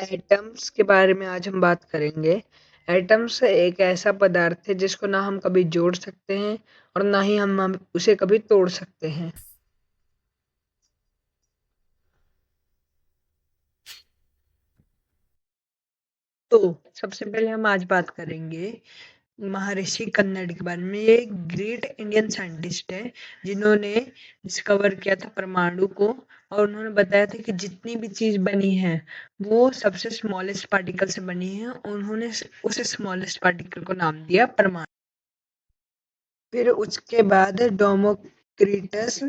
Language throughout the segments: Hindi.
एटम्स के बारे में आज हम बात करेंगे। एटम्स एक ऐसा पदार्थ है जिसको ना हम कभी जोड़ सकते हैं और ना ही हम उसे कभी तोड़ सकते हैं। तो सबसे पहले हम आज बात करेंगे महर्षि कन्नड़ के बारे में। ये एक ग्रेट इंडियन साइंटिस्ट है जिन्होंने डिस्कवर किया था परमाणु को, और उन्होंने बताया था कि जितनी भी चीज बनी है वो सबसे स्मॉलेस्ट पार्टिकल से बनी है। उन्होंने उस स्मॉलेस्ट पार्टिकल को नाम दिया परमाणु। फिर उसके बाद डेमोक्रिटस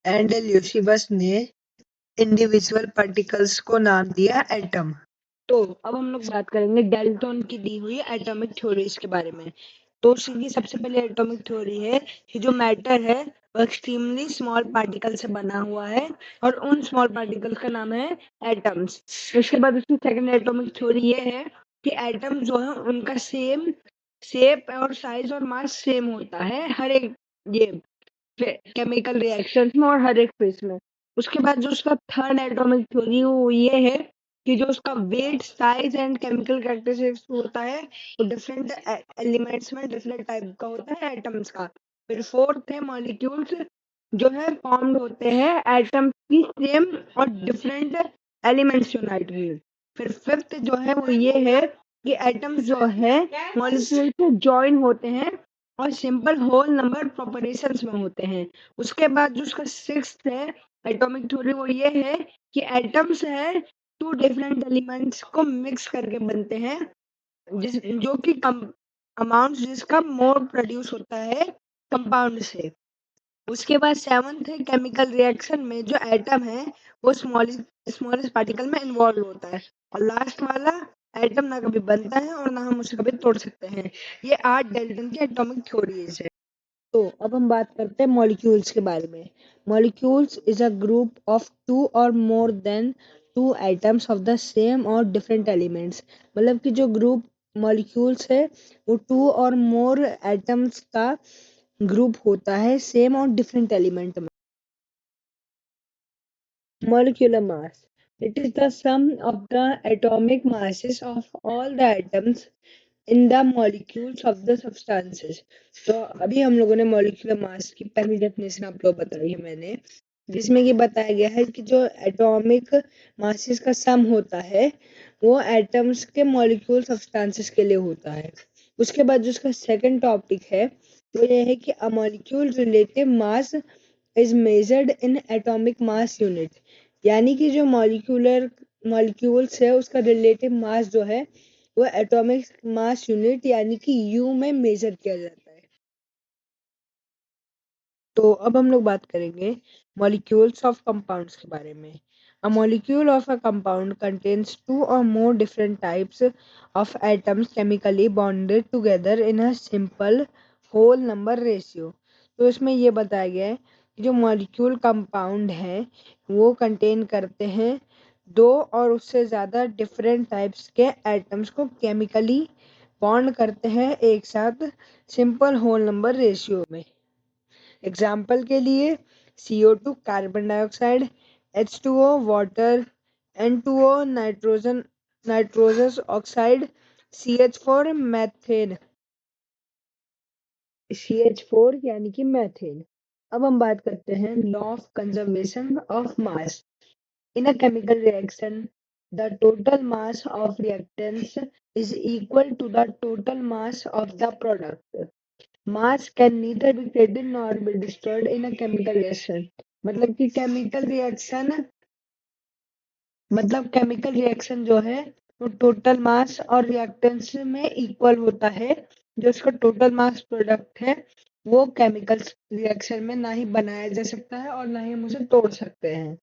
एंड ल्यूसिबस ने इंडिविजुअल पार्टिकल्स को नाम दिया एटम। तो अब हम लोग बात करेंगे डाल्टन की दी हुई एटॉमिक थ्योरीज के बारे में। तो उसकी सबसे पहले एटॉमिक थ्योरी है कि जो मैटर है वो एक्सट्रीमली स्मॉल पार्टिकल से बना हुआ है और उन स्मॉल पार्टिकल का नाम है एटम्स। उसके बाद उसकी सेकंड एटॉमिक थ्योरी ये है कि एटम जो है उनका सेम शेप और साइज और मास सेम होता है हर एक ये केमिकल रिएक्शंस में और हर एक फेस में। उसके बाद जो उसका थर्ड एटॉमिक थ्योरी वो ये है कि जो उसका weight size and chemical characteristics होता है वो डिफरेंट एलिमेंट्स में डिफरेंट टाइप का होता है एटम्स का। फिर फोर्थ है मॉलिक्यूल्स जो है फॉर्म्ड होते हैं एटम्स की same or different elements unite हुए। फिर फिफ्थ जो है वो ये है कि एटम्स जो है मॉलिक्यूल से ज्वाइन होते हैं और सिंपल होल नंबर प्रोपोर्शंस में होते हैं। उसके बाद जो उसका सिक्स्थ है एटॉमिक थ्योरी वो ये है कि एटम्स है टू डिफरेंट एलिमेंट्स को मिक्स करके बनते हैं जिस जो कि अमाउंट जिसका मोर प्रोड्यूस होता है कंपाउंड से। उसके बाद सेवंथ है केमिकल रिएक्शन में जो एटम है वो स्मॉलेस्ट पार्टिकल में इन्वॉल्व होता है। और लास्ट वाला एटम ना कभी बनता है और ना हम उसे कभी तोड़ सकते हैं। ये 8 डाल्टन की एटॉमिक थ्योरीज है। तो अब हम बात करते हैं मॉलिक्यूल्स के बारे में। Molecules is a group of two or more than two atoms of the same or different elements. मतलब कि जो ग्रुप मॉलिक्यूल्स है वो टू और मोर एटम्स का ग्रुप होता है सेम और डिफरेंट एलिमेंट में। Molecular mass. It is the sum of the atomic masses of all the atoms in the molecules of the substances. तो अभी हम लोगों ने मॉलिक्यूलर मास की पहली डेफिनेशन आप लोग बताई है मैंने, जिसमें कि बताया गया है कि जो एटॉमिक मासेस का सम होता है वो एटम्स के मॉलिक्यूल सब्सटेंसेस के लिए होता है। उसके बाद जो उसका सेकंड टॉपिक है वो ये है कि a molecule relative mass is measured in atomic mass unit. यानी कि जो मॉलिक्यूल्स है उसका रिलेटिव मास जो है वो एटॉमिक मास यूनिट यानी कि यू में मेजर किया जाता है। तो अब हम लोग बात करेंगे मॉलिक्यूल्स ऑफ कंपाउंड्स के बारे में। A molecule of a compound contains two or more different types of atoms chemically bonded together in a simple whole number ratio। तो इसमें ये बताया गया है कि जो मॉलिक्यूल कंपाउंड है वो कंटेन करते हैं दो और उससे ज़्यादा डिफरेंट टाइप्स के एटम्स को केमिकली बॉन्ड करते हैं एक साथ सिंपल होल नंबर रेशियो में। एग्जाम्पल के लिए CO2 carbon dioxide, H2O water, N2O nitrogen oxide, CH4 methane, CH4 यानी कि मैथेन। अब हम बात करते हैं law of conservation of mass. In a chemical reaction, the total mass of reactants is equal to the total mass of the product. Mass can neither be created nor be destroyed in a chemical reaction। मतलब केमिकल रिएक्शन जो है वो टोटल मास और रिएक्टेंस में इक्वल होता है। जो उसका टोटल मास प्रोडक्ट है वो केमिकल रिएक्शन में ना ही बनाया जा सकता है और ना ही हम उसे तोड़ सकते हैं।